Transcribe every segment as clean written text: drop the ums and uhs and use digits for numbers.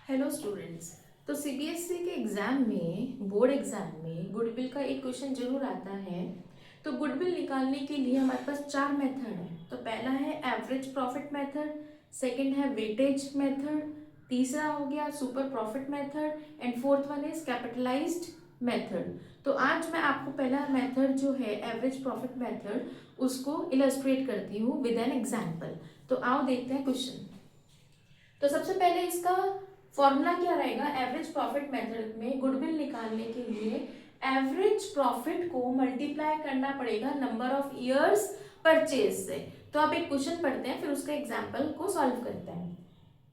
Hello students. तो CBSE के exam में, बोर्ड एग्जाम में गुडविल का एक क्वेश्चन जरूर आता है। तो गुडविल निकालने के लिए हमारे पास चार मेथड है। तो पहला है एवरेज प्रॉफिट मेथड, सेकंड है वेटेज मेथड, तीसरा हो गया super profit method and fourth one is capitalised method. तो आज मैं आपको पहला मेथड जो है एवरेज प्रॉफिट मेथड उसको इलस्ट्रेट करती हूँ विद एन एग्जाम्पल। तो आओ देखते हैं क्वेश्चन। तो सबसे पहले इसका फॉर्मूला क्या रहेगा। एवरेज प्रॉफिट मेथड में गुडविल निकालने के लिए एवरेज प्रॉफिट को मल्टीप्लाई करना पड़ेगा नंबर ऑफ इयर्स परचेज से। तो आप एक क्वेश्चन पढ़ते हैं, फिर उसका एग्जाम्पल को सॉल्व करते हैं।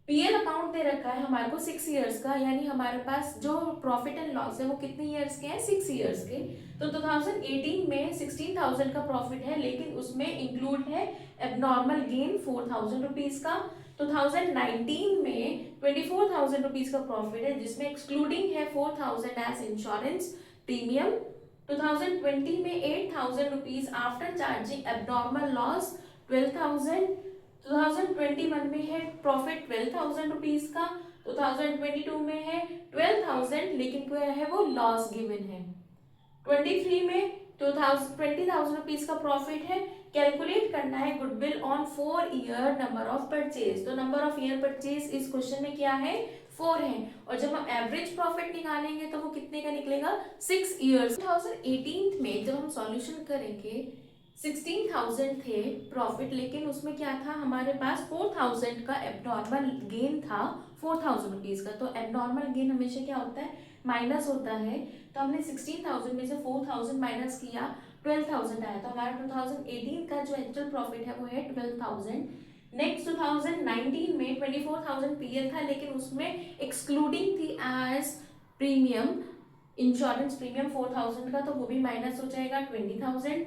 पीएल अकाउंट दे रखा है हमारे को 6 इयर्स का, यानी हमारे पास जो प्रॉफिट एंड लॉस है वो कितने इयर्स के हैं, 6 इयर्स के। तो 2018 में 16,000 का प्रॉफिट है, लेकिन उसमें इंक्लूड है एबनॉर्मल गेन 4,000 रुपीज का। 2019 में 24,000 रुपीज का प्रॉफिट है, जिसमें एक्सक्लूडिंग है 4,000 एज इंश्योरेंस प्रीमियम। 2020 में 8,000 rupees after charging abnormal loss 12,000। 2021 में है प्रॉफिट 12,000 रुपीज का। 2022 में है 12,000, लेकिन क्या है वो लॉस गिवन है। 23 में 20,000 रुपीज का प्रॉफिट है। कैलकुलेट करना है goodwill on 4 year number of purchase. तो नंबर ऑफ ईयर परचेज इस क्वेश्चन में क्या है, 4 है। और जब हम एवरेज प्रॉफिट निकालेंगे तो वो कितने का निकलेगा, 6 ईयर्स। 2018 में जब हम सॉल्यूशन करेंगे 16,000 थे प्रॉफिट, लेकिन उसमें क्या था, हमारे पास 4,000 का एबनॉर्मल गेन था 4,000 रुपीज का। तो एबनॉर्मल गेन हमेशा क्या होता है, माइनस होता है। तो हमने 16,000 में से 4,000 माइनस किया, 12,000 आया। तो हमारा 2018 का जो एक्चुअल प्रॉफिट है वो है 12,000। नेक्स्ट 2019 में 24,000 पीएल था, लेकिन उसमें एक्सक्लूडिंग थी एज प्रीमियम, इंश्योरेंस प्रीमियम 4,000 का, तो वो भी माइनस हो जाएगा 20,000।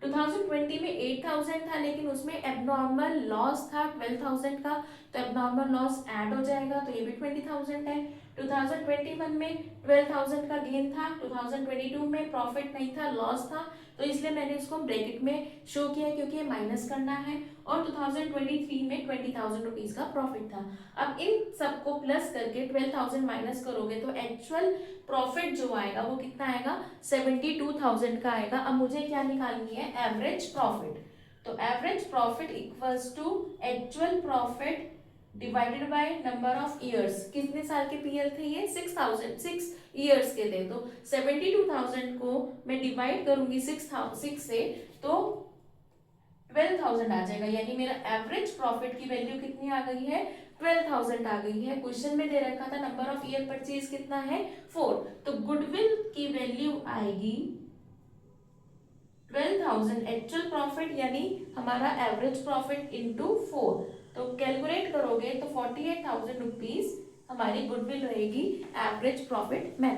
2020 में 8,000 था, लेकिन उसमें एबनॉर्मल लॉस था 12,000 का, तो एबनॉर्मल लॉस ऐड हो जाएगा, तो ये भी 20,000 है। 2021 में 12,000 का गेन था, 2022 में प्रॉफिट नहीं था, लॉस था, तो इसलिए मैंने इसको ब्रैकेट में शो किया क्योंकि ये माइनस करना है। और 2023 में 20,000 रुपीज का प्रॉफिट था। अब इन सबको प्लस करके 12,000 माइनस करोगे तो एक्चुअल प्रॉफिट जो आएगा वो कितना आएगा, 72,000 का आएगा। अब मुझे क्या निकालनी है, एवरेज प्रॉफिट। तो average profit equals to actual profit divided by number of years. कितने साल के पीएल थे ये, 6,000, 6 इयर्स के थे। तो 72,000 को मैं डिवाइड करूंगी 6 से, तो 12,000 आ जाएगा, यानी मेरा एवरेज प्रॉफिट की वैल्यू कितनी आ गई है, 12,000 आ गई है। क्वेश्चन में दे रखा था नंबर ऑफ ईयर परचेज कितना है, 4। तो गुडविल की वैल्यू आएगी 12,000 एक्चुअल प्रॉफिट, यानी हमारा एवरेज प्रॉफिट इंटू 4। तो कैलकुलेट करोगे तो 48,000 रुपीज हमारी गुडविल रहेगी एवरेज प्रॉफिट में।